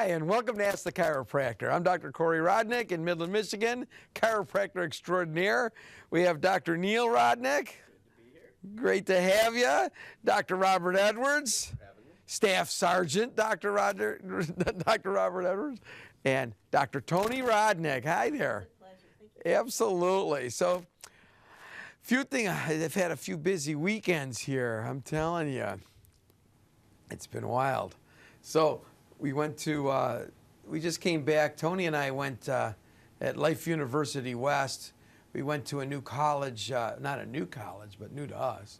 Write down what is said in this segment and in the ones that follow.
and welcome to Ask the Chiropractor. I'm Dr. Corey Rodnick in Midland, Michigan, chiropractor extraordinaire. We have Dr. Neil Rodnick. Great to have you. Dr. Robert Edwards, Staff Sergeant Dr. Robert Edwards, and Dr. Toni Rodnick. Hi there. Pleasure. Thank you. Absolutely. So, I've had a few busy weekends here. I'm telling you, it's been wild. So we went to, we just came back. Toni and I went at Life University West. We went to a new college, not a new college, but new to us.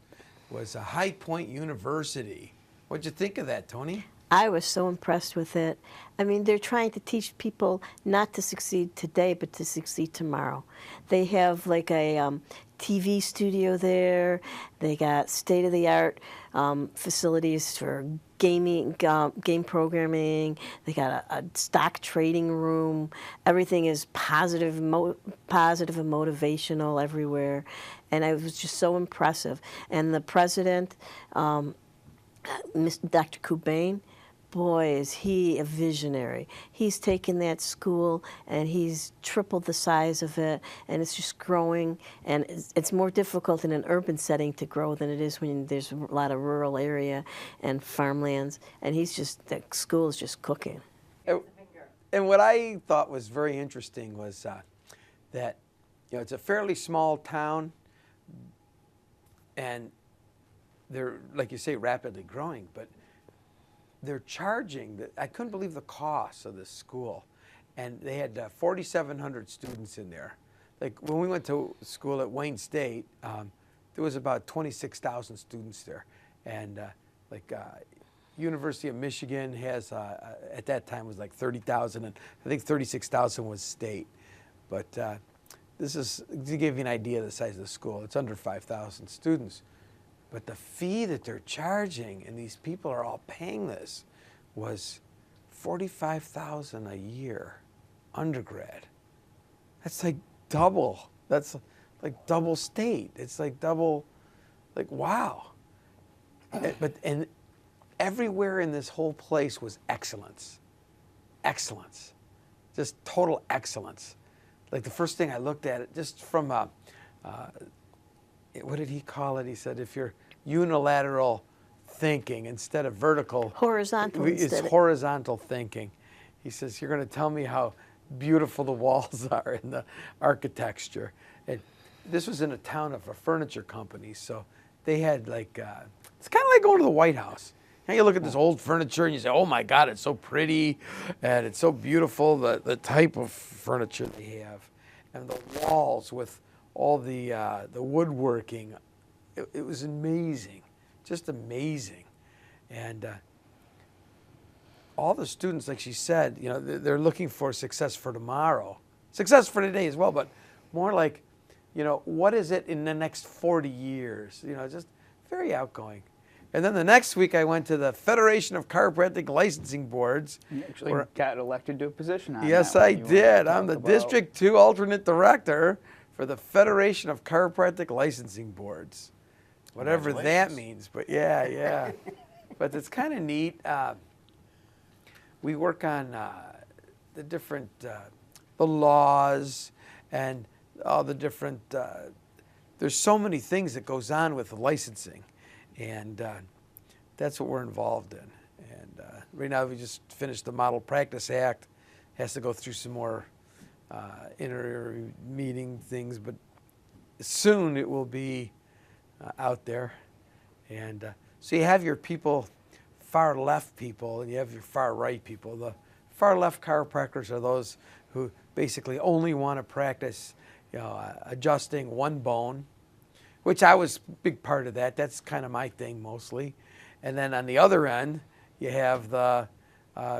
It was a High Point University. What'd you think of that, Toni? I was so impressed with it. I mean, they're trying to teach people not to succeed today, but to succeed tomorrow. They have like a TV studio there. They got state-of-the-art facilities for gaming, game programming. They got a stock trading room. Everything is positive and motivational everywhere. And it was just so impressive. And the president, Dr. Cobain, boy, is he a visionary. He's taken that school and he's tripled the size of it, and it's just growing. And it's more difficult in an urban setting to grow than it is when there's a lot of rural area and farmlands. And the school is just cooking. And what I thought was very interesting was that, it's a fairly small town, and they're, like you say, rapidly growing, but they're charging, I couldn't believe the cost of this school. And they had 4,700 students in there. Like when we went to school at Wayne State, there was about 26,000 students there. And University of Michigan has, at that time was like 30,000, and I think 36,000 was state. But this is to give you an idea of the size of the school. It's under 5,000 students. But the fee that they're charging, and these people are all paying this, was $45,000 a year, undergrad. That's like double. That's like double state. It's like double, like wow. And everywhere in this whole place was excellence. Excellence. Just total excellence. Like the first thing I looked at it, just from what did he call it? He said, if you're unilateral thinking instead of vertical. Horizontal It's horizontal thinking. He says, you're going to tell me how beautiful the walls are in the architecture. And this was in a town of a furniture company, so they had like, it's kind of like going to the White House. Now you look at this old furniture and you say, oh my God, it's so pretty and it's so beautiful, the type of furniture they have. And the walls with all the woodworking, it was amazing, just amazing. And all the students, like she said, they're looking for success for tomorrow, success for today as well, but more like, what is it in the next 40 years? Just very outgoing. And then the next week I went to the Federation of Chiropractic Licensing Boards. You actually got elected to a position on Yes, that. I did. I'm the District 2 alternate director for the Federation of Chiropractic Licensing Boards. Whatever that means, but yeah. But it's kind of neat. We work on the different, the laws and all the different, there's so many things that goes on with licensing. And that's what we're involved in. And right now we just finished the Model Practice Act. Has to go through some more inter-meeting things, but soon it will be out there. And so you have your people, far left people, and you have your far right people. The far left chiropractors are those who basically only want to practice, adjusting one bone, which I was a big part of that. That's kind of my thing mostly. And then on the other end, you have the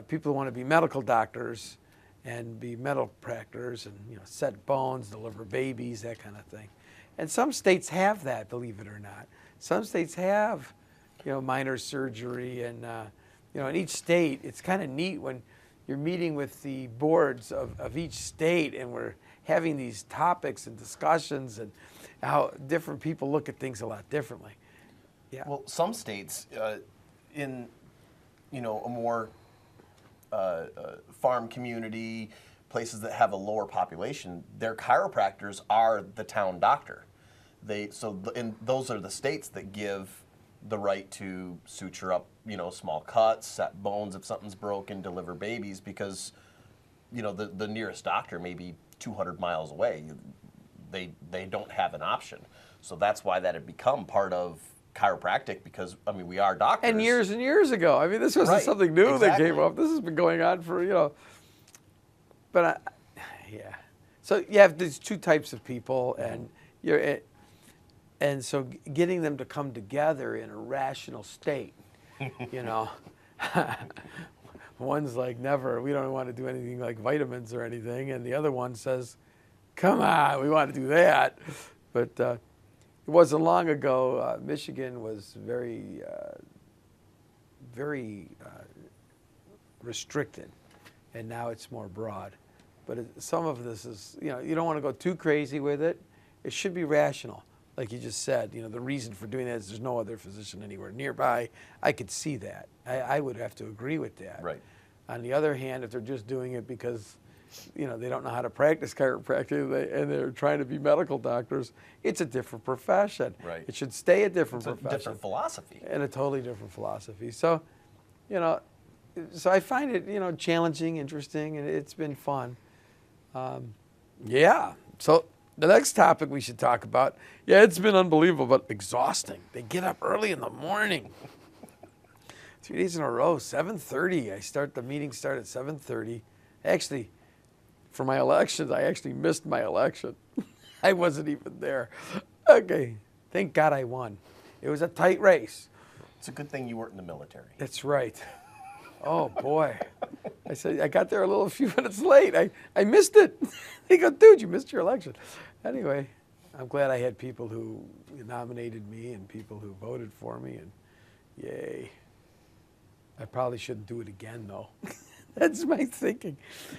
people who want to be medical doctors and be medical practitioners and set bones, deliver babies, that kind of thing. And some states have that, believe it or not. Some states have, minor surgery, and in each state, it's kind of neat when you're meeting with the boards of each state, and we're having these topics and discussions, and how different people look at things a lot differently. Yeah. Well, some states, in a more farm community, places that have a lower population, their chiropractors are the town doctor. And those are the states that give the right to suture up, small cuts, set bones if something's broken, deliver babies, because, the nearest doctor may be 200 miles away. They don't have an option. So that's why that had become part of chiropractic, because, we are doctors. And years ago. This wasn't something new that came up. This has been going on for, but yeah. So you have these two types of people, and and so getting them to come together in a rational state, One's like, never, we don't want to do anything like vitamins or anything, and the other one says, come on, we want to do that. But it wasn't long ago, Michigan was very restricted, and now it's more broad. But some of this is, you don't want to go too crazy with it. It should be rational. Like you just said, the reason for doing that is there's no other physician anywhere nearby. I could see that. I would have to agree with that. Right. On the other hand, if they're just doing it because, they don't know how to practice chiropractic and they're trying to be medical doctors, it's a different profession. Right. It should stay a different profession. It's a different philosophy. And a totally different philosophy. So, so I find it, challenging, interesting, and it's been fun. Yeah. So the next topic we should talk about, it's been unbelievable, but exhausting. They get up early in the morning. 3 days in a row, 7:30. The meeting started at 7:30. Actually, for my elections, I actually missed my election. I wasn't even there. Okay. Thank God I won. It was a tight race. It's a good thing you weren't in the military. That's right. Oh, boy. I said, I got there a few minutes late. I missed it. They go, dude, you missed your election. Anyway, I'm glad I had people who nominated me and people who voted for me, and yay. I probably shouldn't do it again, though. That's my thinking.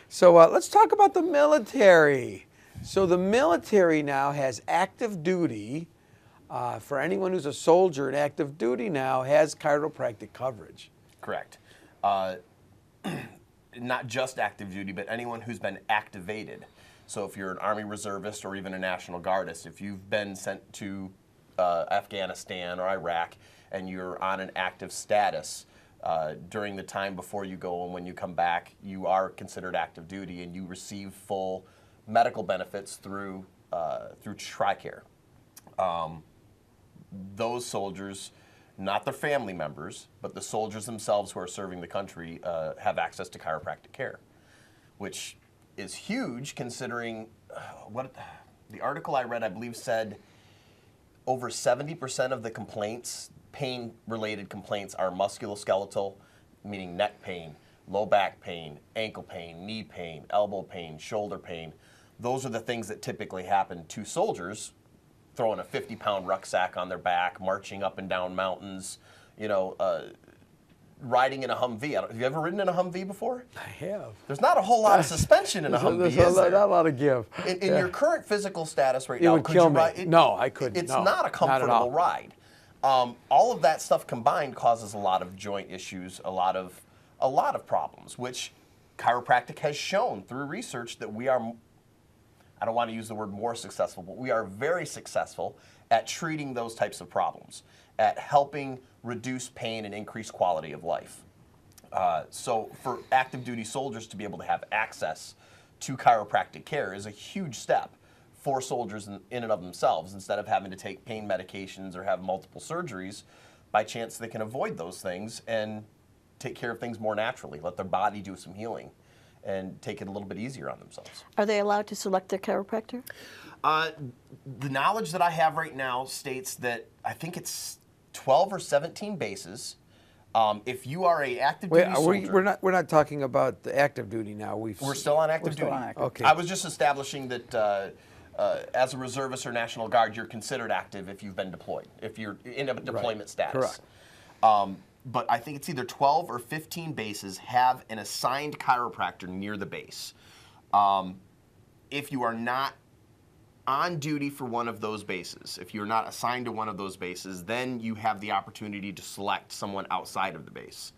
So let's talk about the military. So the military now has active duty. For anyone who's a soldier in active duty now has chiropractic coverage. Correct. Not just active duty, but anyone who's been activated. So if you're an Army reservist or even a National Guardist, if you've been sent to Afghanistan or Iraq and you're on an active status during the time before you go and when you come back, you are considered active duty and you receive full medical benefits through TRICARE. Those soldiers, not their family members, but the soldiers themselves who are serving the country have access to chiropractic care, which is huge considering what the article I read, I believe, said over 70% of the complaints, pain-related complaints, are musculoskeletal, meaning neck pain, low back pain, ankle pain, knee pain, elbow pain, shoulder pain. Those are the things that typically happen to soldiers throwing a 50-pound rucksack on their back, marching up and down mountains, riding in a Humvee. Have you ever ridden in a Humvee before? I have. There's not a whole lot of suspension in a Humvee, There's is there? not a lot of give. In your current physical status right It now, would could kill you me. ride? No, I couldn't. It's No, not a not at comfortable all. ride. All of that stuff combined causes a lot of joint issues, a lot of problems, which chiropractic has shown through research that we are, I don't want to use the word more successful, but we are very successful at treating those types of problems, at helping reduce pain and increase quality of life. So for active duty soldiers to be able to have access to chiropractic care is a huge step for soldiers in and of themselves. Instead of having to take pain medications or have multiple surgeries, by chance they can avoid those things and take care of things more naturally, let their body do some healing and take it a little bit easier on themselves. Are they allowed to select their chiropractor? The knowledge that I have right now states that I think it's 12 or 17 bases. If you are a active duty soldier, we're not talking about the active duty now. We're still on active duty. Okay. I was just establishing that as a reservist or National Guard, you're considered active if you've been deployed, if you're in a deployment status. Correct. But I think it's either 12 or 15 bases have an assigned chiropractor near the base. If you are not on duty for one of those bases, if you're not assigned to one of those bases, then you have the opportunity to select someone outside of the base.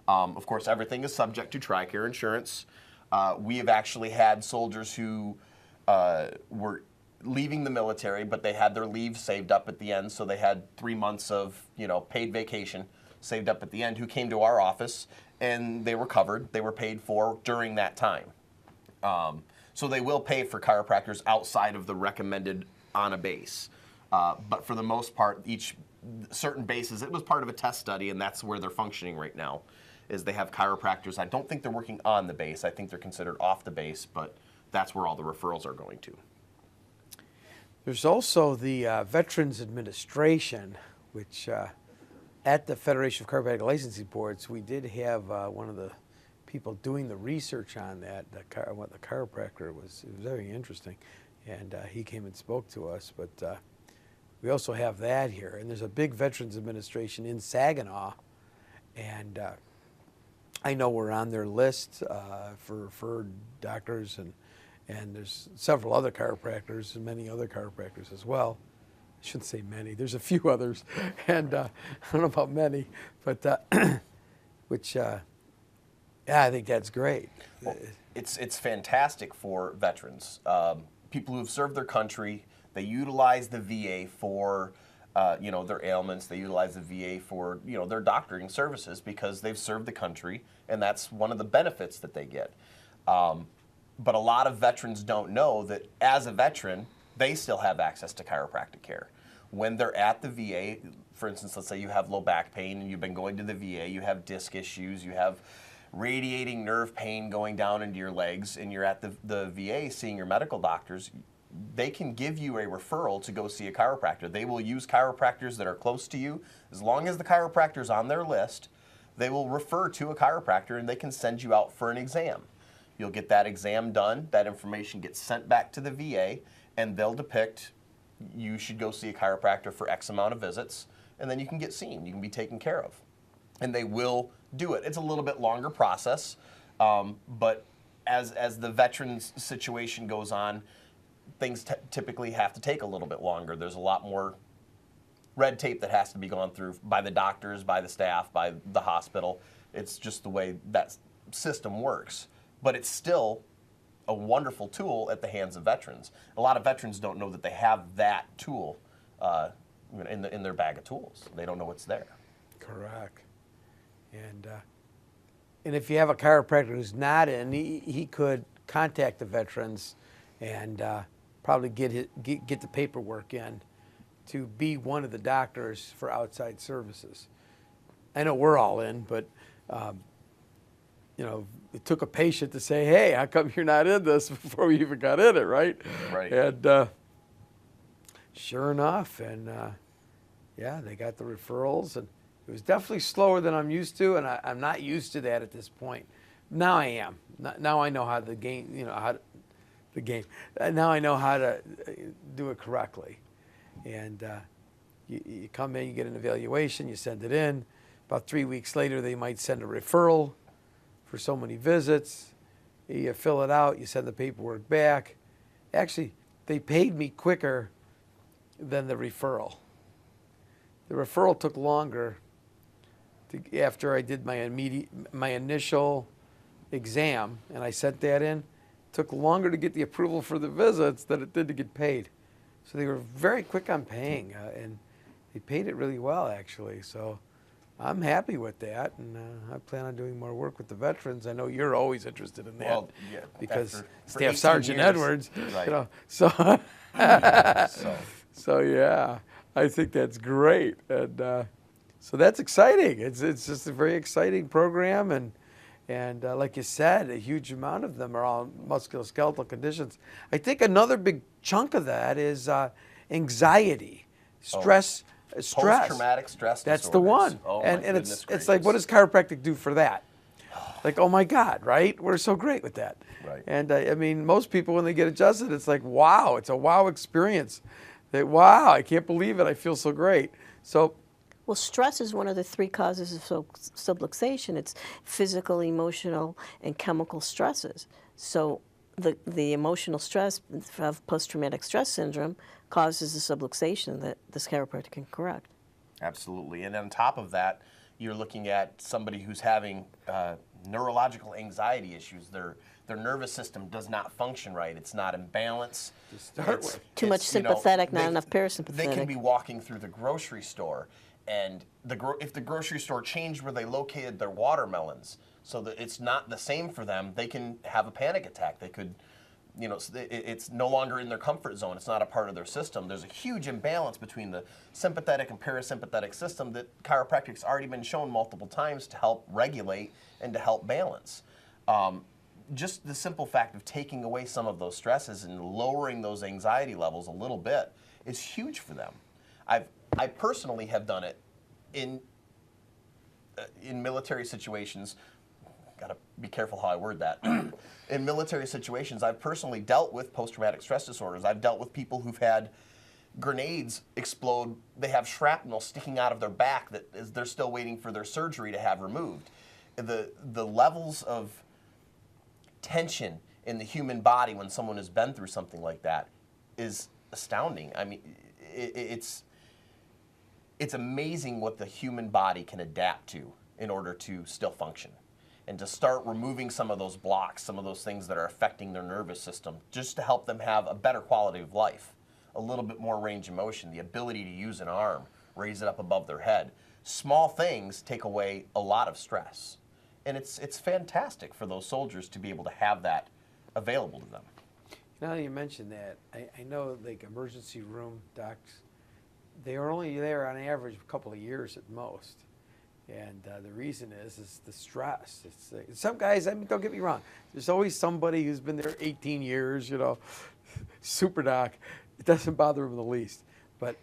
Of course, everything is subject to TRICARE insurance. We have actually had soldiers who were leaving the military, but they had their leave saved up at the end, so they had 3 months of paid vacation saved up at the end, who came to our office, and they were covered. They were paid for during that time. So they will pay for chiropractors outside of the recommended on a base. But for the most part, each certain bases, it was part of a test study, and that's where they're functioning right now, is they have chiropractors. I don't think they're working on the base. I think they're considered off the base, but that's where all the referrals are going to. There's also the Veterans Administration, which at the Federation of Chiropractic Licensing Boards, we did have one of the people doing the research on that, what the chiropractor was. It was very interesting, and he came and spoke to us. But we also have that here, and there's a big Veterans Administration in Saginaw, and I know we're on their list for referred doctors, and there's several other chiropractors and many other chiropractors as well. I shouldn't say many. There's a few others, and I don't know about many, but which. Yeah, I think that's great. Well, it's fantastic for veterans, people who have served their country. They utilize the VA for their ailments. They utilize the VA for their doctoring services because they've served the country, and that's one of the benefits that they get. But a lot of veterans don't know that as a veteran, they still have access to chiropractic care. When they're at the VA, for instance, let's say you have low back pain and you've been going to the VA, you have disc issues, you have radiating nerve pain going down into your legs, and you're at the VA seeing your medical doctors, they can give you a referral to go see a chiropractor. They will use chiropractors that are close to you. As long as the chiropractor's on their list, they will refer to a chiropractor, and they can send you out for an exam. You'll get that exam done, that information gets sent back to the VA, and they'll depict you should go see a chiropractor for X amount of visits, and then you can get seen, you can be taken care of. And they will do it. It's a little bit longer process, but as the veterans situation goes on, things typically have to take a little bit longer. There's a lot more red tape that has to be gone through by the doctors, by the staff, by the hospital. It's just the way that system works. But it's still a wonderful tool at the hands of veterans. A lot of veterans don't know that they have that tool in their bag of tools. They don't know it's there. Correct. And if you have a chiropractor who's not in, he could contact the veterans and probably get the paperwork in to be one of the doctors for outside services. I know we're all in, but it took a patient to say, "Hey, how come you're not in this?" before we even got in it, right? Right. And sure enough, and they got the referrals, and it was definitely slower than I'm used to, and I'm not used to that at this point. Now I am. Now I know how the game, now I know how to do it correctly. And you come in, you get an evaluation, you send it in. About 3 weeks later, they might send a referral for so many visits. You fill it out, you send the paperwork back. Actually, they paid me quicker than the referral. The referral took longer after I did my initial exam, and I sent that in. It took longer to get the approval for the visits than it did to get paid. So they were very quick on paying, and they paid it really well, actually. So I'm happy with that, and I plan on doing more work with the veterans. I know you're always interested in that, Well, yeah, because for Staff 18 Sergeant years, Edwards, right. so So yeah, I think that's great, and so that's exciting. It's just a very exciting program, and like you said, a huge amount of them are all musculoskeletal conditions. I think another big chunk of that is anxiety, stress. post-traumatic stress That's disorders. the one. Oh, and my goodness it's like, what does chiropractic do for that? Like, oh my God, right? We're so great with that. Right. And I mean, most people, when they get adjusted, it's like, wow, it's a wow experience. Wow, I can't believe it. I feel so great. So, well, stress is one of the 3 causes of subluxation. It's physical, emotional, and chemical stresses. So the emotional stress of post-traumatic stress syndrome causes the subluxation that this chiropractor can correct. Absolutely. And on top of that, You're looking at somebody who's having neurological anxiety issues. Their nervous system does not function right. It's not in balance. To start with. Too much sympathetic, not enough parasympathetic. They can be walking through the grocery store, and if the grocery store changed where they located their watermelons so that it's not the same for them, they can have a panic attack. They could, it's no longer in their comfort zone. It's not a part of their system. There's a huge imbalance between the sympathetic and parasympathetic system that chiropractic's already been shown multiple times to help regulate and to help balance. Just the simple fact of taking away some of those stresses and lowering those anxiety levels a little bit is huge for them. I personally have done it in military situations. Got to be careful how I word that. In military situations, I've personally dealt with post-traumatic stress disorders. I've dealt with people who've had grenades explode. They have shrapnel sticking out of their back that they're still waiting for their surgery to have removed. The levels of tension in the human body when someone has been through something like that is astounding. I mean, it's amazing what the human body can adapt to in order to still function. And to start removing some of those blocks, some of those things that are affecting their nervous system, just to help them have a better quality of life, a little bit more range of motion, the ability to use an arm, raise it up above their head. Small things take away a lot of stress. And it's fantastic for those soldiers to be able to have that available to them. Now that you mentioned that, I know like emergency room docs, they are only there on average a couple of years at most. And the reason is the stress. It's some guys, I mean, don't get me wrong, there's always somebody who's been there 18 years, super doc. It doesn't bother them the least. But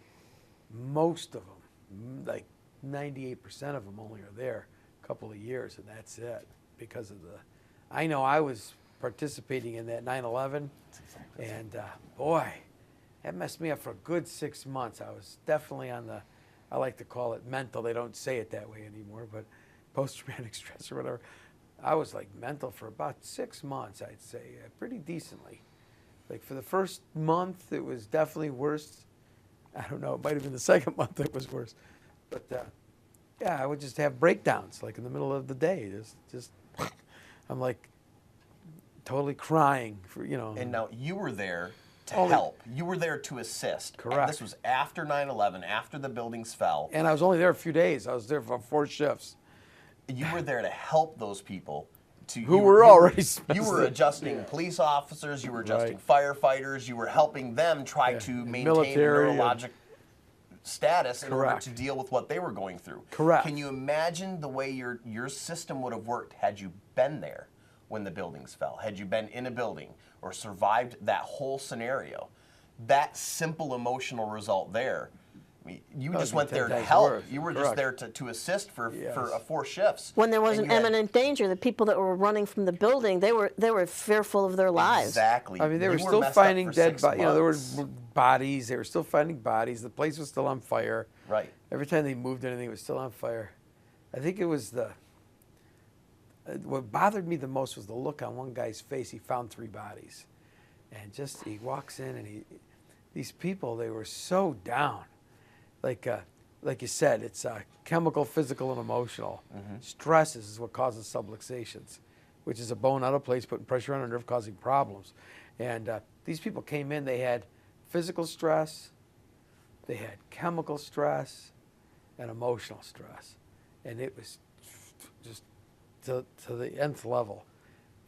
most of them, like 98% of them only are there a couple of years, and that's it because of I know I was participating in that 9/11, and boy, that messed me up for a good 6 months. I was definitely on the, I like to call it mental. They don't say it that way anymore, but post-traumatic stress or whatever. I was like mental for about 6 months, I'd say, pretty decently. Like for the first month, it was definitely worse. I don't know, it might have been the second month it was worse. But yeah, I would just have breakdowns, like in the middle of the day. Just I'm like totally crying for, And now you were there to help. You were there to assist. Correct. And this was after 9/11, after the buildings fell. And I was only there a few days. I was there for 4 shifts. You were there to help those people. Who were already You were adjusting police officers. You were adjusting firefighters. You were helping them try to maintain their neurologic status in order to deal with what they were going through. Correct. Can you imagine the way your system would have worked had you been there when the buildings fell? Had you been in a building or survived that whole scenario? That simple emotional result there, I mean, you just went there to help. Worse. You were just there to assist for 4 shifts. When there was an imminent danger, the people that were running from the building, they were fearful of their lives. Exactly. I mean, they were still finding dead bodies. There were bodies. They were still finding bodies. The place was still on fire. Right. Every time they moved anything, it was still on fire. I think it was what bothered me the most was the look on one guy's face. He found 3 bodies. And just, he walks in and these people, they were so down. Like you said, it's chemical, physical, and emotional. Stress is what causes subluxations, which is a bone out of place putting pressure on a nerve causing problems. And these people came in, they had physical stress, they had chemical stress, and emotional stress. And it was just to the nth level.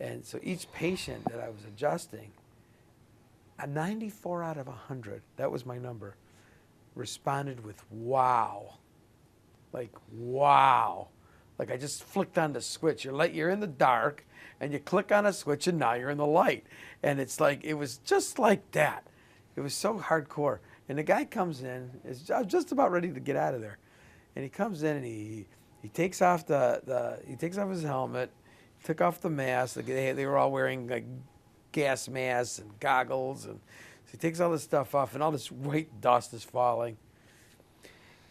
And so each patient that I was adjusting, a 94 out of 100, that was my number, responded with wow. Like, wow. Like I just flicked on the switch. You're in the dark, and you click on a switch, and now you're in the light. And it's like, it was just like that. It was so hardcore. And the guy comes in, I was just about ready to get out of there. And he comes in, and he takes off he takes off his helmet, took off the mask. They were all wearing like gas masks and goggles, and so he takes all this stuff off, and all this white dust is falling.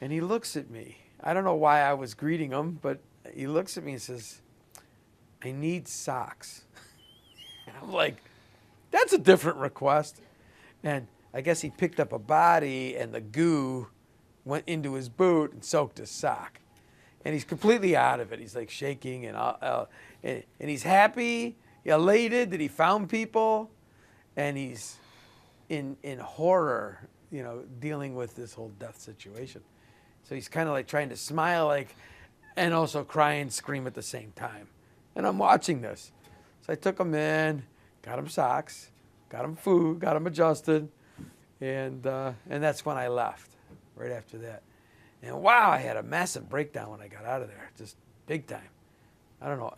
And he looks at me. I don't know why I was greeting him, but he looks at me and says, "I need socks." And I'm like, that's a different request. And I guess he picked up a body, and the goo went into his boot and soaked his sock. and he's completely out of it. He's like shaking and he's happy, elated that he found people, and he's in horror, you know, dealing with this whole death situation. So he's kind of like trying to smile, like, and also cry and scream at the same time. And I'm watching this. So I took him in, got him socks, got him food, got him adjusted, and that's when I left, right after that. And wow, I had a massive breakdown when I got out of there, just big time. I don't know,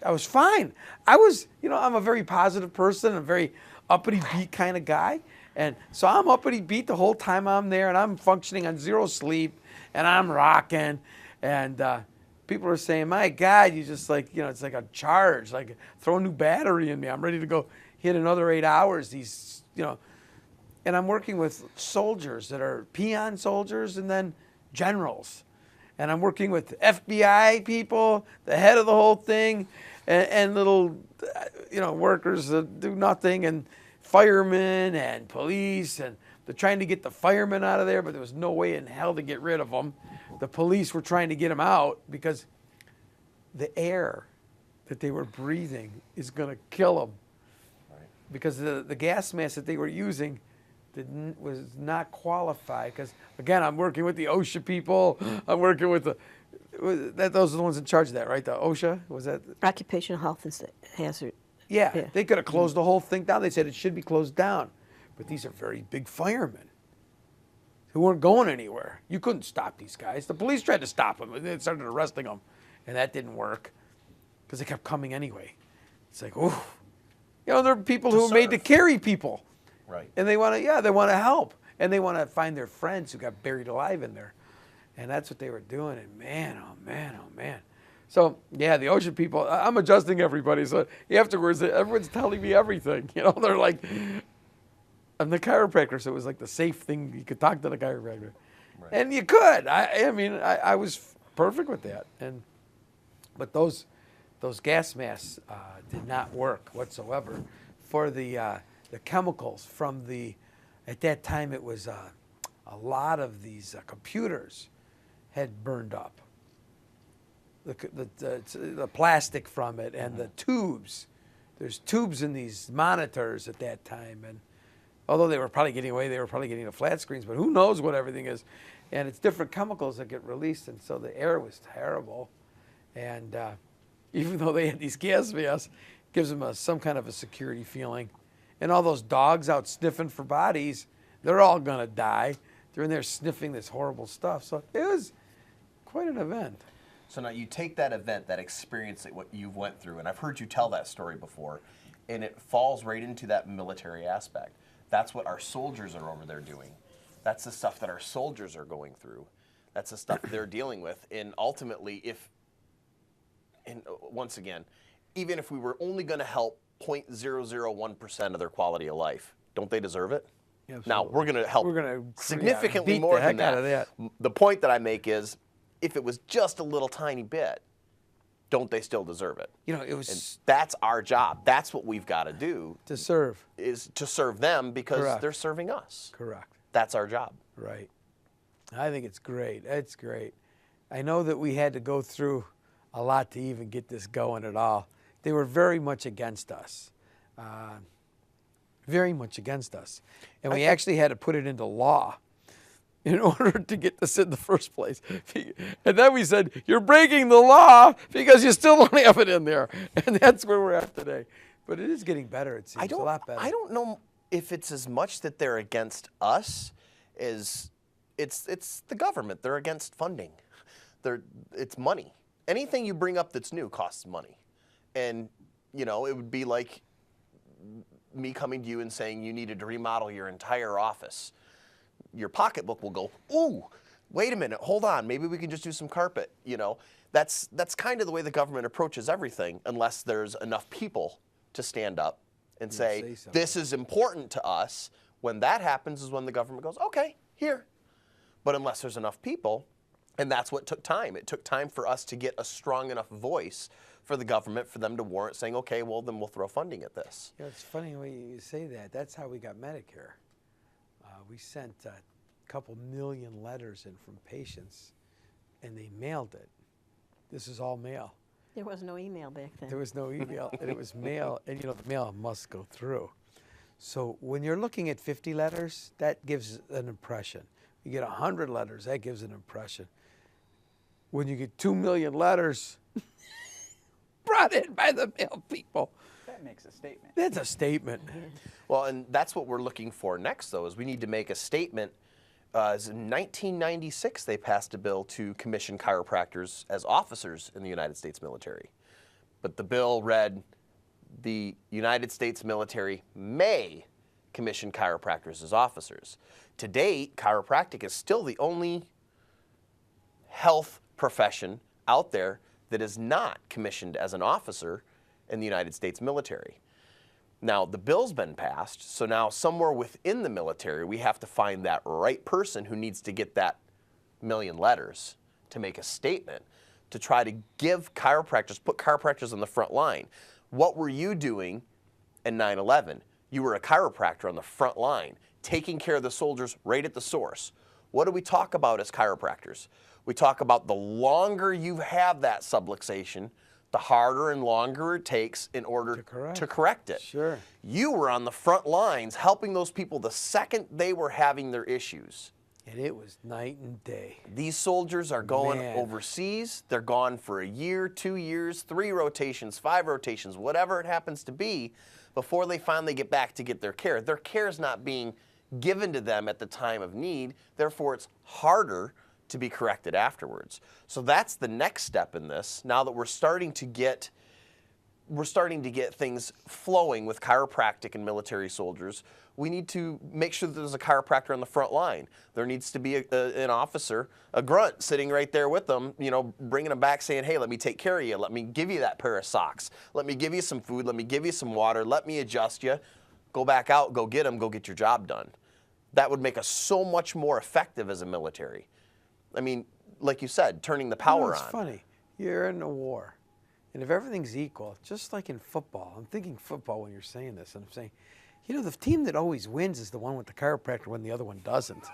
I was fine. I was, you know, I'm a very positive person, a very uppity beat kind of guy. And so I'm uppity beat the whole time I'm there, and I'm functioning on zero sleep, and I'm rocking. And people are saying, my God, you just like, you know, it's like a charge, like throw a new battery in me. I'm ready to go hit another 8 hours. These, you know, and I'm working with soldiers that are peon soldiers and then generals. And I'm working with FBI people, the head of the whole thing, and little, you know, workers that do nothing, and firemen and police, and they're trying to get the firemen out of there, but there was no way in hell to get rid of them. The police were trying to get them out because the air that they were breathing is going to kill them. Right. Because the gas mask that they were using was not qualified. Because again, I'm working with the OSHA people. I'm working with those are the ones in charge of that, right? The OSHA, was that? Occupational health and hazard. Yeah, they could have closed the whole thing down. They said it should be closed down. But these are very big firemen who weren't going anywhere. You couldn't stop these guys. The police tried to stop them. They started arresting them. And that didn't work because they kept coming anyway. It's like, ooh. You know, there are people who are made to carry people. Right. And they want to, they want to help. And they want to find their friends who got buried alive in there. And that's what they were doing. And man, oh man, oh man. So, yeah, the OSHA people, I'm adjusting everybody. So afterwards, everyone's telling me everything. You know, they're like, I'm the chiropractor, so it was like the safe thing. You could talk to the chiropractor. Right. And you could. I mean, I was perfect with that. But those gas masks did not work whatsoever for the chemicals from at that time it was a lot of these computers had burned up. The plastic from it and the tubes. There's tubes in these monitors at that time, and although they were probably getting away, they were probably getting the flat screens, but who knows what everything is. And it's different chemicals that get released, and so the air was terrible. And even though they had these gas masks, it gives them some kind of a security feeling. And all those dogs out sniffing for bodies, they're all going to die. They're in there sniffing this horrible stuff. So it was quite an event. So now you take that event, that experience that what you've went through, and I've heard you tell that story before, and it falls right into that military aspect. That's what our soldiers are over there doing. That's the stuff that our soldiers are going through. That's the stuff they're dealing with. And ultimately, once again, even if we were only going to help 0.001% of their quality of life, don't they deserve it? Absolutely. Now, we're going to help significantly more than that. The point that I make is, if it was just a little tiny bit, don't they still deserve it? You know, and that's our job. That's what we've got to do. To serve. Is to serve them because they're serving us. Correct. That's our job. Right. I think it's great. It's great. I know that we had to go through a lot to even get this going at all. They were very much against us. Very much against us. And we actually had to put it into law in order to get this in the first place. And then we said, you're breaking the law because you still don't have it in there. And that's where we're at today. But it is getting better, it seems, a lot better. I don't know if it's as much that they're against us as it's the government. They're against funding. It's money. Anything you bring up that's new costs money. And, you know, it would be like me coming to you and saying you needed to remodel your entire office. Your pocketbook will go, ooh, wait a minute, hold on, maybe we can just do some carpet. You know, that's kind of the way the government approaches everything, unless there's enough people to stand up and say this is important to us. When that happens is when the government goes, okay, here. But unless there's enough people, and that's what took time. It took time for us to get a strong enough voice for the government, for them to warrant saying, okay, well, then we'll throw funding at this. Yeah, it's funny when you say that. That's how we got Medicare. We sent a couple million letters in from patients, and they mailed it. This is all mail. There was no email back then. There was no email, and it was mail, and the mail must go through. So when you're looking at 50 letters, that gives an impression. You get 100 letters, that gives an impression. When you get 2 million letters brought in by the mail people, That makes a statement. that's a statement. Well, and that's what we're looking for next, though, is we need to make a statement. As in 1996, they passed a bill to commission chiropractors as officers in the United States military. But the bill read, the United States military may commission chiropractors as officers. To date, chiropractic is still the only health profession out there that is not commissioned as an officer in the United States military. Now, the bill's been passed, so now somewhere within the military, we have to find that right person who needs to get that million letters to make a statement, to try to give chiropractors, put chiropractors on the front line. What were you doing in 9/11? You were a chiropractor on the front line, taking care of the soldiers right at the source. What do we talk about as chiropractors? We talk about the longer you have that subluxation, the harder and longer it takes in order to correct it. Sure. You were on the front lines helping those people the second they were having their issues. And it was night and day. These soldiers are going Man. overseas. They're gone for a year, 2 years, 3 rotations, 5 rotations, whatever it happens to be, before they finally get back to get their care. Their care is not being given to them at the time of need. Therefore, it's harder to be corrected afterwards. So that's the next step in this. Now that we're starting to get things flowing with chiropractic and military soldiers, we need to make sure that there's a chiropractor on the front line. There needs to be an officer, a grunt, sitting right there with them, bringing them back saying, hey, let me take care of you. Let me give you that pair of socks. Let me give you some food. Let me give you some water. Let me adjust you. Go back out, go get them, go get your job done. That would make us so much more effective as a military. I mean, like you said, turning the power It's on. funny. You're in a war. And if everything's equal, just like in football, I'm thinking football when you're saying this, and I'm saying, the team that always wins is the one with the chiropractor when the other one doesn't,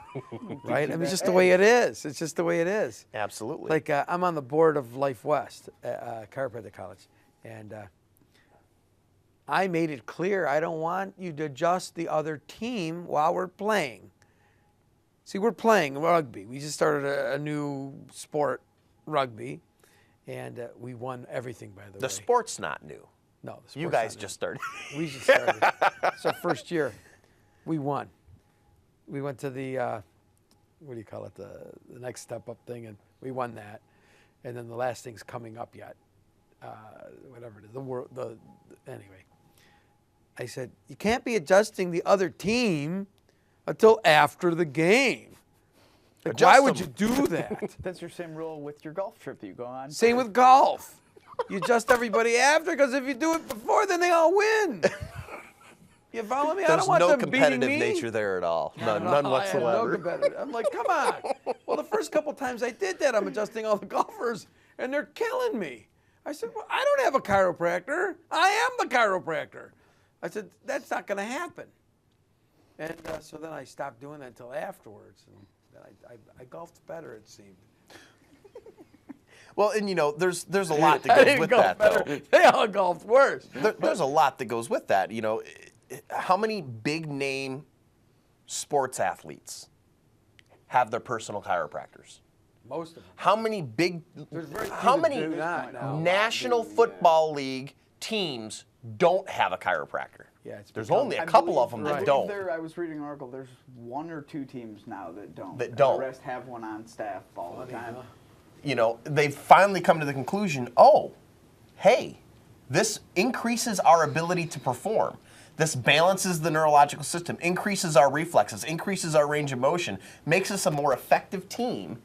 right? I mean, it's just the way it is. It's just the way it is. Absolutely. Like, I'm on the board of Life West, Chiropractic College, and I made it clear I don't want you to adjust the other team while we're playing. See, we're playing rugby. We just started a new sport, rugby, and we won everything, by the way. The sport's not new. No, the sport's You guys not just started. new. We just started. It's our first year. We won. We went to the, what do you call it, the next step up thing, and we won that. And then the last thing's coming up yet, whatever it is. Anyway, I said, you can't be adjusting the other team until after the game. Like, Adjust why would them. you do that? That's your same rule with your golf trip that you go on. Same with golf. You adjust everybody after, because if you do it before, then they all win. You follow me? I There's don't want no them beating competitive me. nature there at all. None I have no whatsoever. competitive. I'm like, come on. Well, the first couple times I did that, I'm adjusting all the golfers, and they're killing me. I said, well, I don't have a chiropractor. I am the chiropractor. I said, that's not going to happen. And so then I stopped doing that until afterwards, and then I golfed better, it seemed. Well, and there's a lot that goes with that, though. They all golfed worse. There's a lot that goes with that. How many big name sports athletes have their personal chiropractors? Most of them. How many big, There's very few how that many do not now. National Football League teams don't have a chiropractor? Yeah, it's There's become- only a couple of them I that believe don't. I was reading an article. There's 1 or 2 teams now that don't. That And don't. The rest have one on staff all the time. They've finally come to the conclusion, hey, this increases our ability to perform. This balances the neurological system, increases our reflexes, increases our range of motion, makes us a more effective team.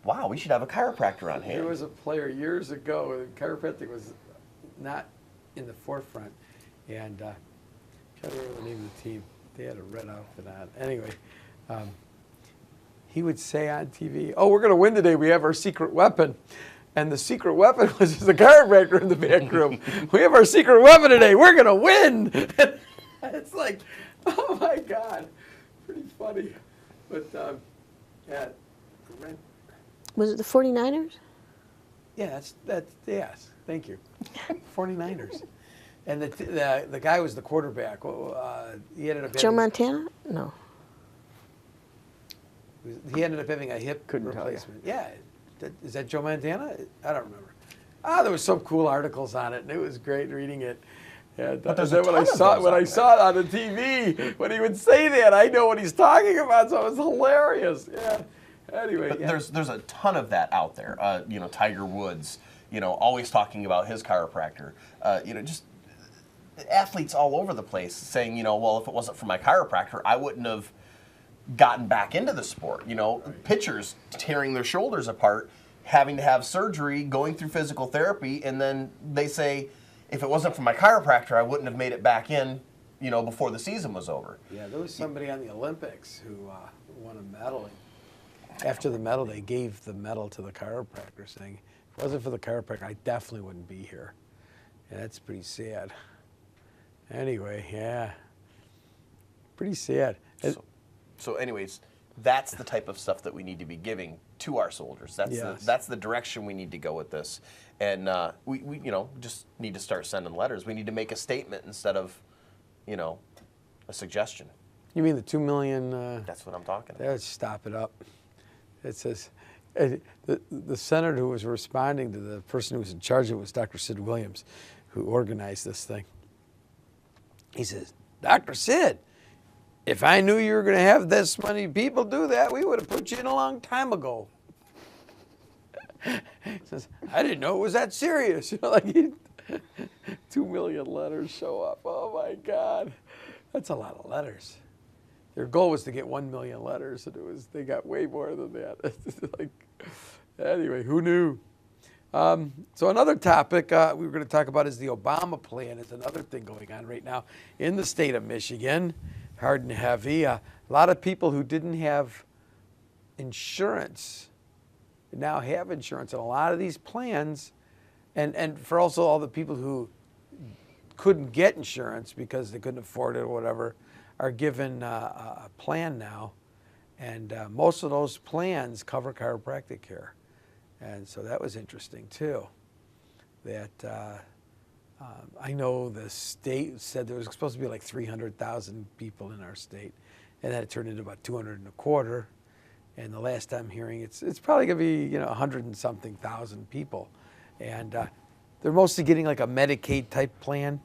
Wow, we should have a chiropractor on hand. There was a player years ago, chiropractic was not in the forefront, and I can't remember the name of the team. They had a red outfit on. Anyway, he would say on TV, we're going to win today. We have our secret weapon. And the secret weapon was just a chiropractor in the back room. We have our secret weapon today. We're going to win. It's like, oh, my God. Pretty funny. But, yeah. Was it the 49ers? Yeah, yes. Thank you. 49ers. And the guy was the quarterback. He ended up Joe having, Montana? No. he ended up having a hip Couldn't tell you. replacement. Yeah. Is that Joe Montana? I don't remember. There was some cool articles on it, and it was great reading it. And, But there's then a when I ton of saw those when out I saw it on the TV, when he would say that, I know what he's talking about. So it was hilarious. Yeah. Anyway, But yeah. there's a ton of that out there. Tiger Woods, always talking about his chiropractor. Just athletes all over the place saying, well, if it wasn't for my chiropractor, I wouldn't have gotten back into the sport. Pitchers tearing their shoulders apart, having to have surgery, going through physical therapy, and then they say, if it wasn't for my chiropractor, I wouldn't have made it back in, before the season was over. Yeah, there was somebody on the Olympics who won a medal. After the medal, they gave the medal to the chiropractor, saying, if it wasn't for the chiropractor, I definitely wouldn't be here. And that's pretty sad. Anyway, yeah, pretty sad. So anyways, that's the type of stuff that we need to be giving to our soldiers. That's the direction we need to go with this. And we just need to start sending letters. We need to make a statement instead of, a suggestion. You mean the 2 million? That's what I'm talking about. Let's stop it up. It says, the senator who was responding to the person who was in charge of it was Dr. Sid Williams, who organized this thing. He says, Dr. Sid, if I knew you were going to have this many people do that, we would have put you in a long time ago. He says, I didn't know it was that serious. 2 million letters show up. Oh my God. That's a lot of letters. Their goal was to get 1 million letters, and they got way more than that. Anyway, who knew? So another topic we were going to talk about is the Obama plan. It's another thing going on right now in the state of Michigan, hard and heavy. A lot of people who didn't have insurance now have insurance, and a lot of these plans, and for also all the people who couldn't get insurance because they couldn't afford it or whatever, are given a plan now, and most of those plans cover chiropractic care. And so that was interesting too. That I know the state said there was supposed to be like 300,000 people in our state, and that turned into about 225. And the last I'm hearing, it's probably going to be 100 and something thousand people, and they're mostly getting like a Medicaid type plan.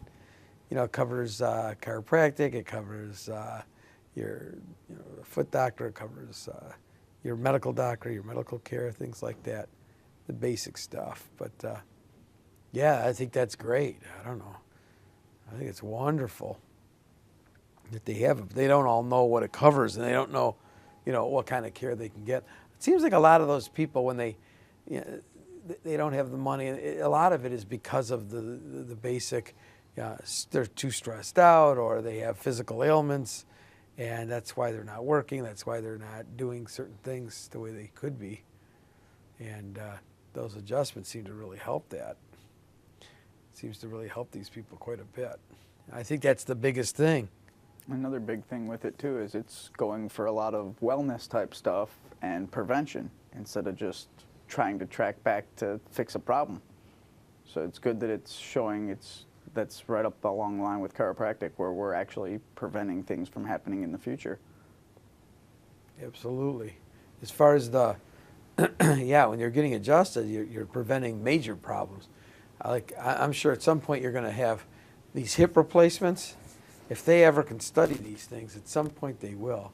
It covers chiropractic, it covers your foot doctor, it covers your medical doctor, your medical care, things like that. The basic stuff. But yeah, I think that's great. I don't know. I think it's wonderful that they have it. But they don't all know what it covers, and they don't know, what kind of care they can get. It seems like a lot of those people, when they don't have the money, a lot of it is because of the basic, they're too stressed out, or they have physical ailments, and that's why they're not working. That's why they're not doing certain things the way they could be. And those adjustments seem to really help that. It seems to really help these people quite a bit. I think that's the biggest thing. Another big thing with it too is it's going for a lot of wellness type stuff and prevention instead of just trying to track back to fix a problem. So it's good that it's showing that's right up along the line with chiropractic, where we're actually preventing things from happening in the future. Absolutely. As far as when you're getting adjusted, you're preventing major problems. I'm sure at some point you're going to have these hip replacements. If they ever can study these things, at some point they will,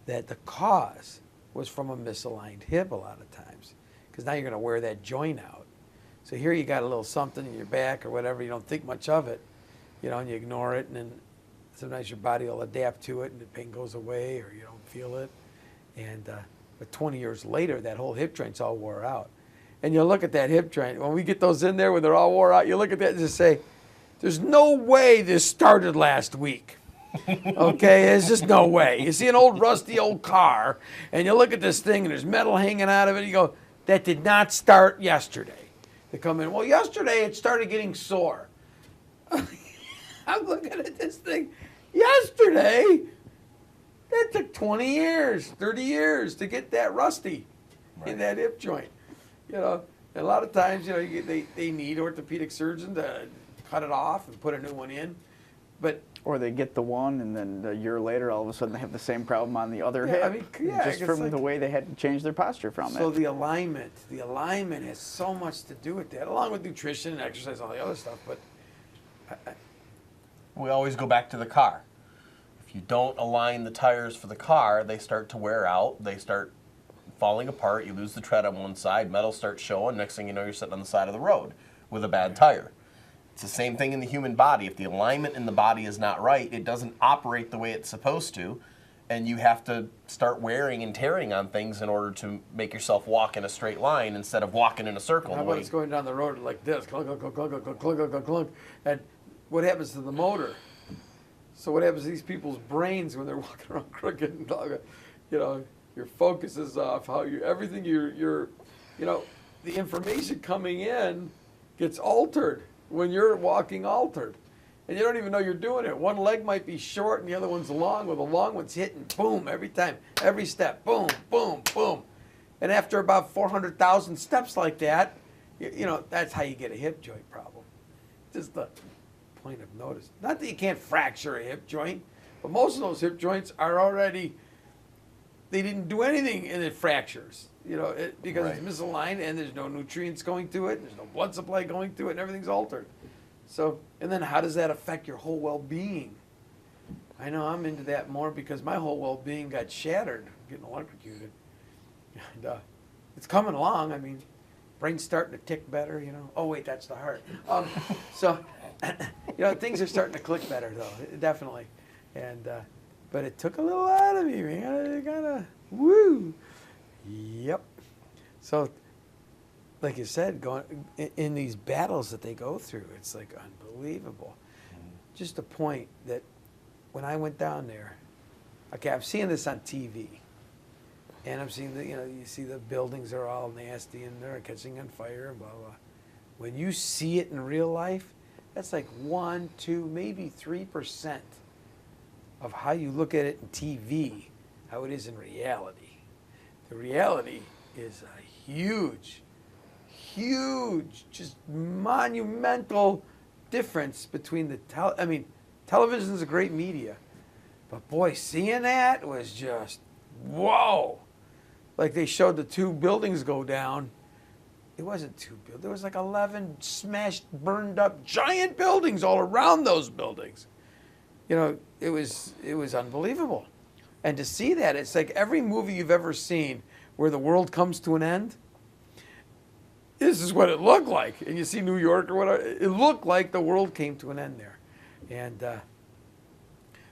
that the cause was from a misaligned hip a lot of times, because now you're going to wear that joint out. So here you got a little something in your back or whatever, you don't think much of it, and you ignore it, and then sometimes your body will adapt to it and the pain goes away or you don't feel it. And but 20 years later, that whole hip joint's all wore out. And you look at that hip joint, when we get those in there, when they're all wore out, you look at that and just say, there's no way this started last week. Okay, there's just no way. You see an old rusty old car, and you look at this thing, and there's metal hanging out of it, and you go, that did not start yesterday. They come in, well, yesterday it started getting sore. I'm looking at this thing, yesterday? That took 20 years, 30 years to get that rusty in that hip joint. And a lot of times, they need orthopedic surgeon to cut it off and put a new one in. But Or they get the one, and then a year later, all of a sudden, they have the same problem on the other hip, I mean, yeah, just it's from like- the way they had to change their posture from so it. the alignment has so much to do with that, along with nutrition and exercise, all the other stuff. But We always go back to the car. If you don't align the tires for the car, they start to wear out. They start falling apart. You lose the tread on one side. Metal starts showing. Next thing you know, you're sitting on the side of the road with a bad tire. It's the same thing in the human body. If the alignment in the body is not right, it doesn't operate the way it's supposed to, and you have to start wearing and tearing on things in order to make yourself walk in a straight line instead of walking in a circle. how about it's going down the road like this, clunk, clunk, clunk, clunk, clunk, clunk, clunk, clunk, and what happens to the motor? So what happens to these people's brains when they're walking around crooked? And, your focus is off. Everything the information coming in gets altered when you're walking altered, and you don't even know you're doing it. One leg might be short and the other one's long. Well, the long one's hitting boom every time, every step, boom, boom, boom, and after about 400,000 steps like that, that's how you get a hip joint problem. Just the point of notice. Not that you can't fracture a hip joint, but most of those hip joints are already, they didn't do anything and it fractures, because Right. it's misaligned and there's no nutrients going to it, there's no blood supply going to it, and everything's altered. So, and then how does that affect your whole well-being? I know I'm into that more because my whole well-being got shattered getting electrocuted. And it's coming along. I mean, brain's starting to tick better, Oh, wait, that's the heart. So, things are starting to click better, though, definitely. And, but it took a little out of me. You gotta, woo. Yep. So, like you said, going in these battles that they go through, it's like unbelievable. Just a point that when I went down there, okay, I'm seeing this on TV, and I'm seeing you see the buildings are all nasty and they're catching on fire and blah blah. When you see it in real life, that's like 1, 2, maybe 3% of how you look at it in TV, how it is in reality. The reality is a huge, just monumental difference between the television's a great media, but boy, seeing that was just whoa. Like they showed the 2 buildings go down. It wasn't 2 buildings. There was like 11 smashed, burned up, giant buildings all around those buildings. It was unbelievable. And to see that, it's like every movie you've ever seen where the world comes to an end. This is what it looked like. And you see New York or whatever, it looked like the world came to an end there. And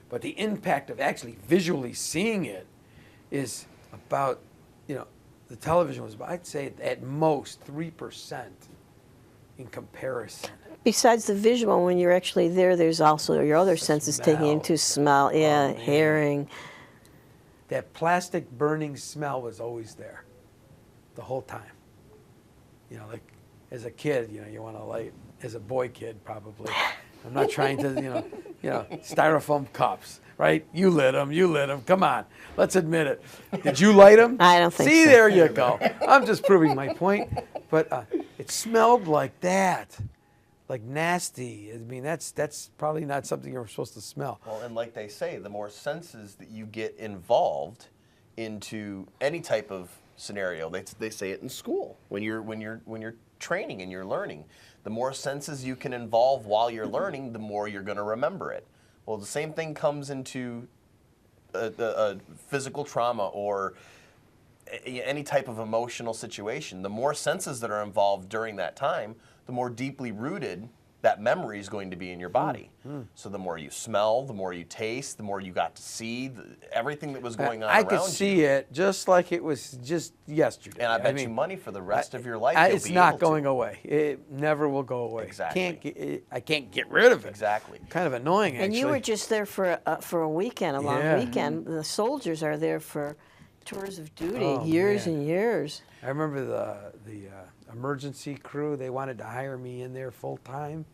but the impact of actually visually seeing it is about, the television was, I'd say at most 3% in comparison. Besides the visual, when you're actually there, there's also your other senses taking Smell. into smell. Yeah, man. hearing. That plastic burning smell was always there the whole time. Like as a kid, you want to light, as a boy kid probably. I'm not trying to, styrofoam cups, right? You lit them. Come on, let's admit it. Did you light them? I don't think See, so. there you go. I'm just proving my point. But it smelled like that, like nasty. I mean, that's probably not something you're supposed to smell. Well, and like they say, the more senses that you get involved into any type of scenario, they say it in school when you're training and you're learning, the more senses you can involve while you're learning, the more you're going to remember it. Well, the same thing comes into a physical trauma or any type of emotional situation. The more senses that are involved during that time, the more deeply rooted that memory is going to be in your body. So the more you smell, the more you taste, the more you got to see everything that was going on I around could see you. it just like it was just yesterday. And I bet you money for the rest of your life you'll it's be not able to. going away. It never will go away. Exactly. I can't get rid of it. Exactly. Kind of annoying, actually. And you were just there for a weekend, a long Yeah. weekend. The soldiers are there for tours of duty, Oh, years man. and years. I remember the emergency crew. They wanted to hire me in there full time,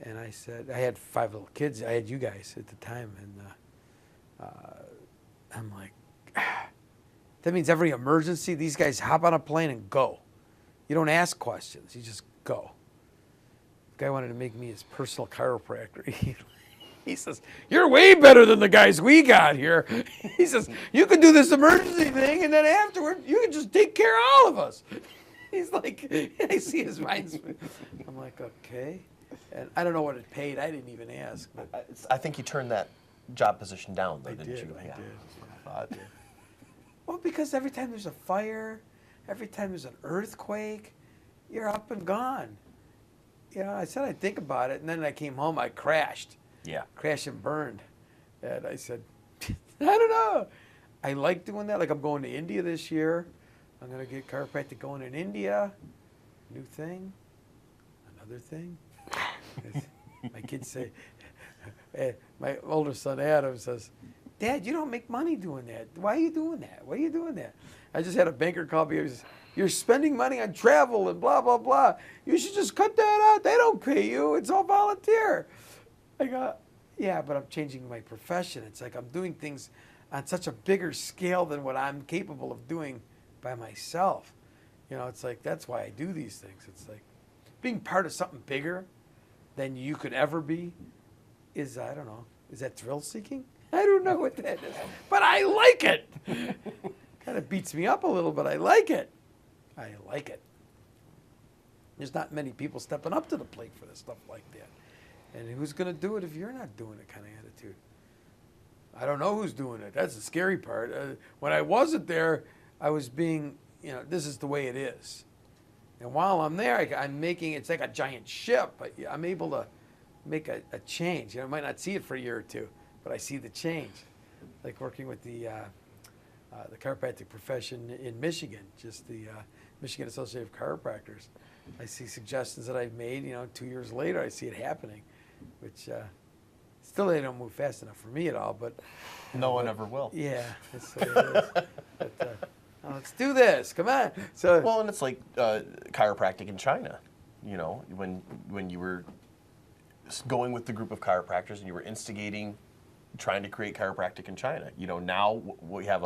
and I said I had 5 little kids. I had you guys at the time, and I'm like, that means every emergency, these guys hop on a plane and go. You don't ask questions. You just go. The guy wanted to make me his personal chiropractor. He says, "You're way better than the guys we got here." He says, "You can do this emergency thing, and then afterward, you can just take care of all of us." He's like, I see his mind spin. I'm like, okay. And I don't know what it paid. I didn't even ask. But I think you turned that job position down, though, I didn't did. you? I Yeah. did. I did. Well, because every time there's a fire, every time there's an earthquake, you're up and gone. You know, I said I'd think about it, and then I came home, I crashed. Yeah. Crashed and burned. And I said, I don't know. I like doing that. Like, I'm going to India this year. I'm going to get chiropractic going in India. New thing. Another thing. My kids say, my older son Adam says, "Dad, you don't make money doing that. Why are you doing that? Why are you doing that?" I just had a banker call me. He says, "You're spending money on travel and blah, blah, blah. You should just cut that out. They don't pay you. It's all volunteer." I go, "Yeah, but I'm changing my profession. It's like I'm doing things on such a bigger scale than what I'm capable of doing by myself." You know, it's like, that's why I do these things. It's like being part of something bigger than you could ever be is, I don't know, is that thrill seeking? I don't know what that is, but I like it. Kind of beats me up a little, but I like it. I like it. There's not many people stepping up to the plate for this stuff like that. And who's going to do it if you're not doing it kind of attitude? I don't know who's doing it. That's the scary part. When I wasn't there, I was being, you know, this is the way it is. And while I'm there, I'm making, it's like a giant ship. But I'm able to make a change. You know, I might not see it for a year or two, but I see the change. Like working with the chiropractic profession in Michigan, just the Michigan Association of Chiropractors. I see suggestions that I've made, you know, 2 years later, I see it happening, which still they don't move fast enough for me at all, but. No one ever will. Yeah, that's the way it is. But, let's do this, come on. So, Well, and it's like chiropractic in China. You know, when you were going with the group of chiropractors and you were instigating, trying to create chiropractic in China. You know, now we have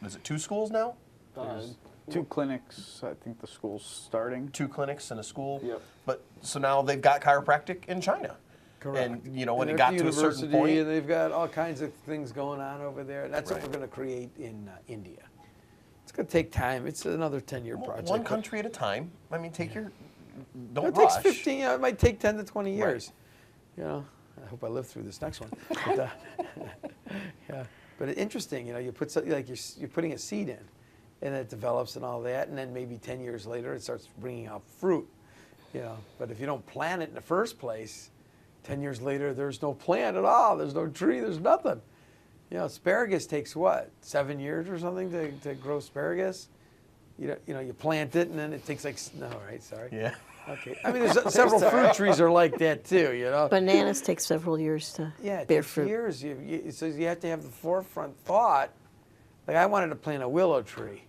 is it 2 schools now? There's 2 clinics. I think the school's starting. 2 clinics and a school. Yep. But so now they've got chiropractic in China. correct. And you know, when And it they're got at the to a certain university, point, and they've got all kinds of things going on over there. That's Right. what we're going to create in India. It's going to take time. It's another 10-year project. one country at a time. I mean, take your don't It rush. takes 15. You know, it might take 10 to 20 years. You know, I hope I live through this next one. But, yeah, but interesting. You know, you put something like you're putting a seed in, and it develops and all that, and then maybe 10 years later it starts bringing out fruit. You know, but if you don't plant it in the first place, 10 years later there's no plant at all. There's no tree. There's nothing. You know, asparagus takes what, 7 years or something to grow asparagus. You know, you plant it and then it takes like no, right? Sorry. Yeah. Okay. I mean, there's several fruit trees are like that too. You know. Bananas take several years to Yeah, it bear takes fruit. years. So you have to have the forefront thought. Like I wanted to plant a willow tree,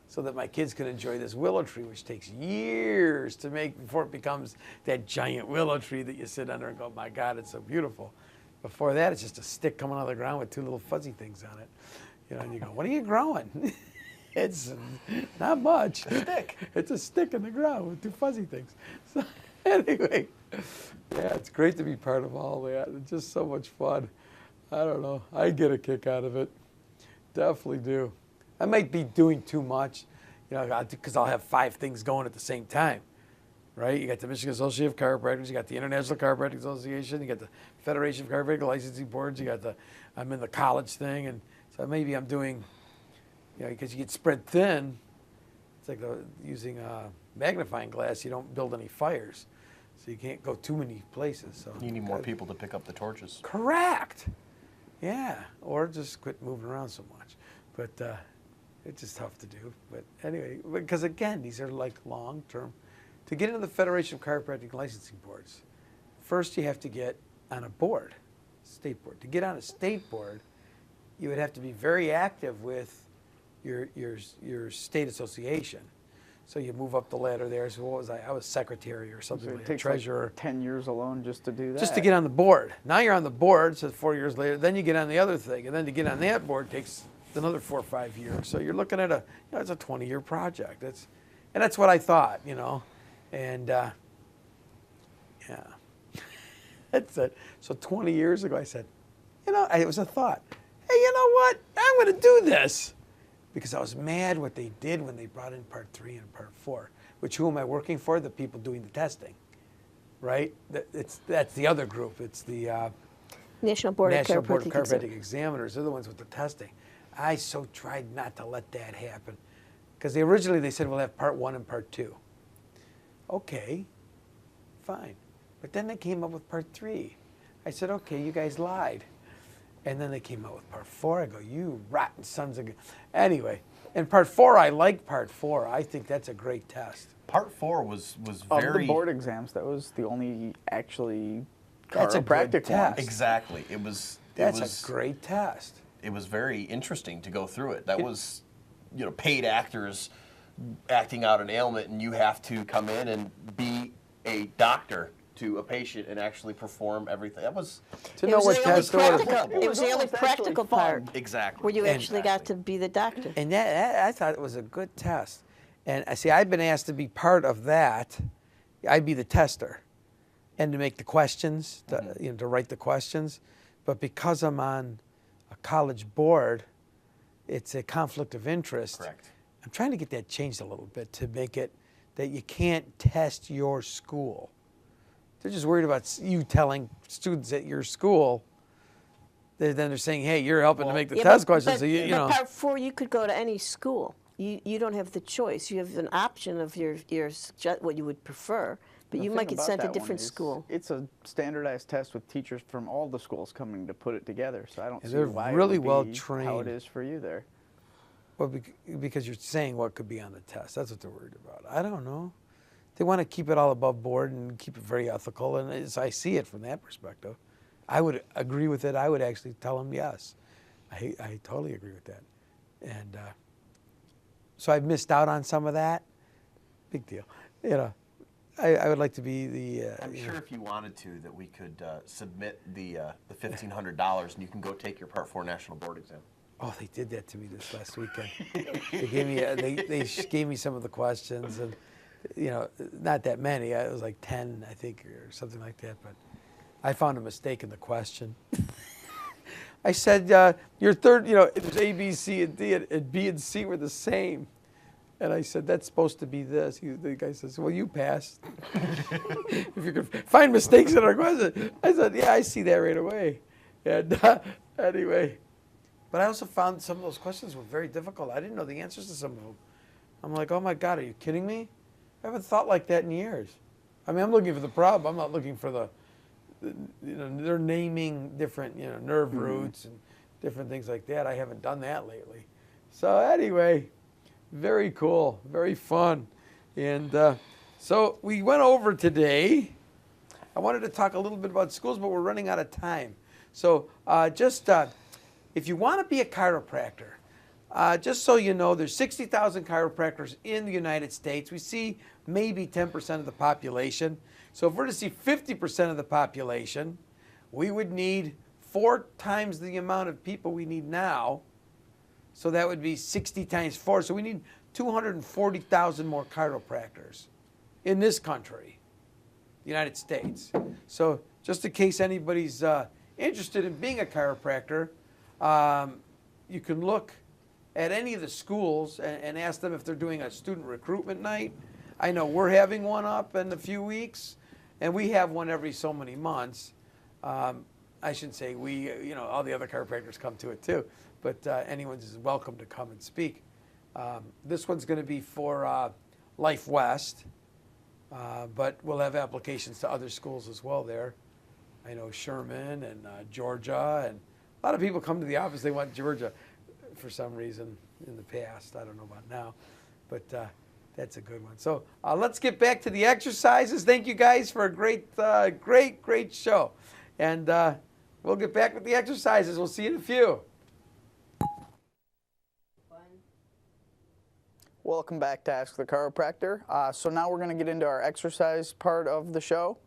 so that my kids could enjoy this willow tree, which takes years to make before it becomes that giant willow tree that you sit under and go, "My God, it's so beautiful." Before that, it's just a stick coming out of the ground with 2 little fuzzy things on it. You know, and you go, "What are you growing?" It's not much. A stick. It's a stick in the ground with 2 fuzzy things. So anyway, yeah, it's great to be part of all that. It's just so much fun. I don't know. I get a kick out of it. Definitely do. I might be doing too much, you know, because I'll have 5 things going at the same time, right? You got the Michigan Association of Chiropractors, you got the International Chiropractic Association, you got the Federation of Chiropractic Licensing Boards, you got I'm in the college thing, and so maybe I'm doing, you know, because you get spread thin. It's like using a magnifying glass. You don't build any fires, so you can't go too many places. So You need more people to pick up the torches. Correct. Yeah, or just quit moving around so much. But it's just tough to do. But anyway, because again, these are like long-term. To get into the Federation of Chiropractic Licensing Boards, first you have to get on a board, state board. To get on a state board, you would have to be very active with your state association. So you move up the ladder there. So what was I? I was secretary or something So like it that, takes treasurer. like 10 years alone just to do that. Just to get on the board. Now you're on the board, so 4 years later, then you get on the other thing, and then to get on that board takes another 4 or 5 years. So you're looking at it's a 20-year project. And that's what I thought, and yeah. That's it. So 20 years ago, I said, it was a thought. Hey, you know what? I'm going to do this. Because I was mad what they did when they brought in Part 3 and Part 4. Which, who am I working for? The people doing the testing, right? That's the other group. It's the National Board of Chiropractic Examiners. They're the ones with the testing. I so tried not to let that happen. Because originally they said we'll have Part 1 and Part 2. Okay, fine. But then they came up with Part 3. I said, okay, you guys lied. And then they came out with Part 4. I go, you rotten sons of... Anyway, and Part 4, I like Part 4. I think that's a great test. Part 4 was Of very... the board exams, that was the only actually That's a good chiropractic one. test. Exactly. That's a great test. It was very interesting to go through it. That was, paid actors acting out an ailment, and you have to come in and be a doctor to a patient and actually perform everything. That was To know what test to order. It was the only practical part exactly where you actually got Exactly. to be the doctor. And that I thought it was a good test. And I see, I've been asked to be part of that. I'd be the tester, and to make the questions, to write the questions. But because I'm on a college board, it's a conflict of interest. Correct. I'm trying to get that changed a little bit to make it that you can't test your school. They're just worried about you telling students at your school. Then they're saying, "Hey, you're helping to make the test questions." So but Part 4, you could go to any school. You don't have the choice. You have an option of what you would prefer, but The you thing might get about sent to a that one different is school. It's a standardized test with teachers from all the schools coming to put it together. So I don't And see they're why really it would well be trained. how it is for you there. Well, because you're saying what could be on the test. That's what they're worried about. I don't know. They want to keep it all above board and keep it very ethical, and I see it from that perspective. I would agree with it. I would actually tell them yes. I totally agree with that. And so I've missed out on some of that. Big deal. I would like to be the... I'm sure if you wanted to that we could submit the $1,500 and you can go take your Part 4 National Board exam. Oh, they did that to me this last weekend. They gave me they gave me some of the questions, and not that many. It was like 10, I think, or something like that. But I found a mistake in the question. I said your third, there's A, B, C, and D, and B and C were the same. And I said, that's supposed to be this. The guy says, well, you passed. If you could find mistakes in our question. I said, yeah, I see that right away. And anyway. But I also found some of those questions were very difficult. I didn't know the answers to some of them. I'm like, oh my God, are you kidding me? I haven't thought like that in years. I mean, I'm looking for the problem. I'm not looking for they're naming different, nerve roots and different things like that. I haven't done that lately. So anyway, very cool, very fun. And so we went over today. I wanted to talk a little bit about schools, but we're running out of time. So if you want to be a chiropractor, just so you know, there's 60,000 chiropractors in the United States. We see maybe 10% of the population. So if we're to see 50% of the population, we would need 4 times the amount of people we need now. So that would be 60 times 4. So we need 240,000 more chiropractors in this country, the United States. So just in case anybody's interested in being a chiropractor, you can look at any of the schools and ask them if they're doing a student recruitment night. I know we're having one up in a few weeks, and we have one every so many months. I shouldn't say we, all the other chiropractors come to it too, but anyone's welcome to come and speak. This one's going to be for Life West, but we'll have applications to other schools as well there. I know Sherman and Georgia, and a lot of people come to the office. They want Georgia for some reason in the past. I don't know about now, but that's a good one. So let's get back to the exercises. Thank you guys for a great show. And we'll get back with the exercises. We'll see you in a few. Welcome back to Ask the Chiropractor. So now we're going to get into our exercise part of the show.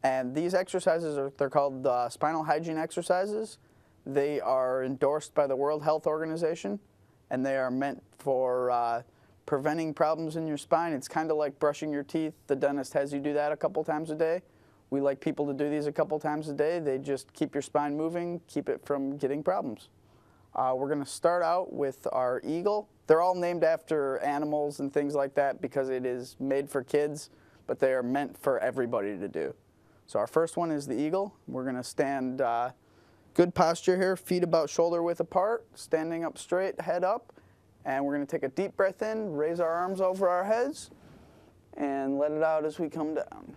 And these exercises, they're called spinal hygiene exercises. They are endorsed by the World Health Organization, and they are meant for preventing problems in your spine. It's kind of like brushing your teeth. The dentist has you do that a couple times a day. We like people to do these a couple times a day. They just keep your spine moving, keep it from getting problems. We're going to start out with our eagle. They're all named after animals and things like that because it is made for kids, but they are meant for everybody to do. So our first one is the eagle. We're going to stand good posture here, feet about shoulder width apart, standing up straight, head up. And we're going to take a deep breath in, raise our arms over our heads, and let it out as we come down.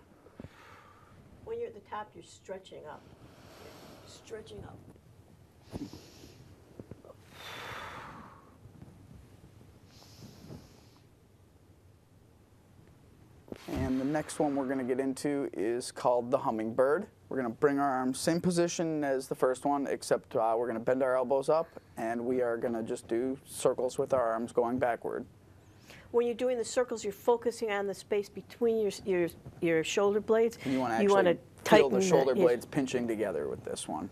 When you're at the top, you're stretching up. Stretching up. And the next one we're going to get into is called the hummingbird. We're going to bring our arms same position as the first one, except we're going to bend our elbows up, and we are going to just do circles with our arms going backward. When you're doing the circles, you're focusing on the space between your shoulder blades. And you want to actually feel the shoulder yeah. blades pinching together with this one.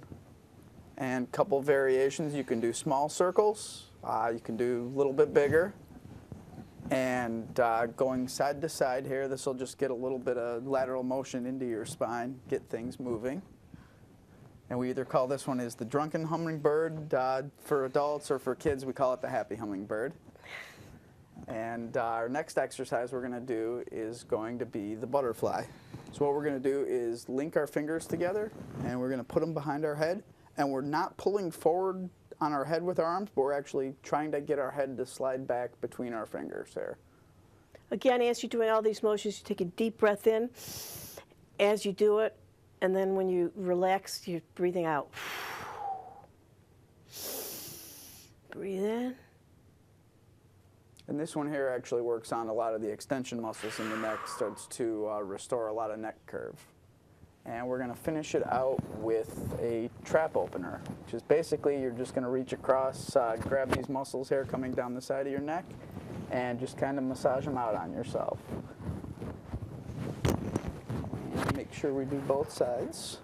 And a couple variations. You can do small circles. You can do a little bit bigger. And going side to side here, this will just get a little bit of lateral motion into your spine, get things moving. And we either call this one is the drunken hummingbird for adults, or for kids we call it the happy hummingbird. And our next exercise we're going to do is going to be the butterfly. So what we're going to do is link our fingers together, and we're going to put them behind our head. And we're not pulling forward on our head with our arms, but we're actually trying to get our head to slide back between our fingers there. Again, as you're doing all these motions, you take a deep breath in as you do it, and then when you relax, you're breathing out. Breathe in. And this one here actually works on a lot of the extension muscles in the neck, starts to restore a lot of neck curve. And we're going to finish it out with a trap opener, which is basically you're just going to reach across, grab these muscles here coming down the side of your neck, and just kind of massage them out on yourself. And make sure we do both sides.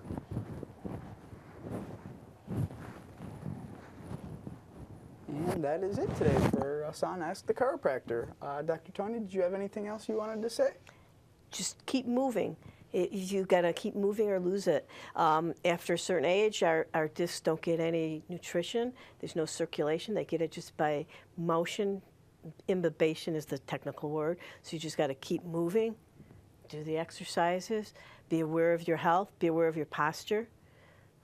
And that is it today for us on Ask the Chiropractor. Dr. Toni, did you have anything else you wanted to say? Just keep moving. You got to keep moving or lose it. After a certain age, our discs don't get any nutrition. There's no circulation. They get it just by motion. Imbibition is the technical word. So you just got to keep moving, do the exercises, be aware of your health, be aware of your posture.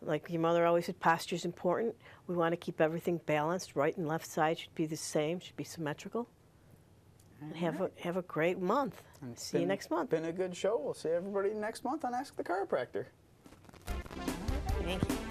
Like your mother always said, posture is important. We want to keep everything balanced. Right and left side should be the same, should be symmetrical. And have a great month. See you next month. Been a good show. We'll see everybody next month on Ask the Chiropractor. Thank you.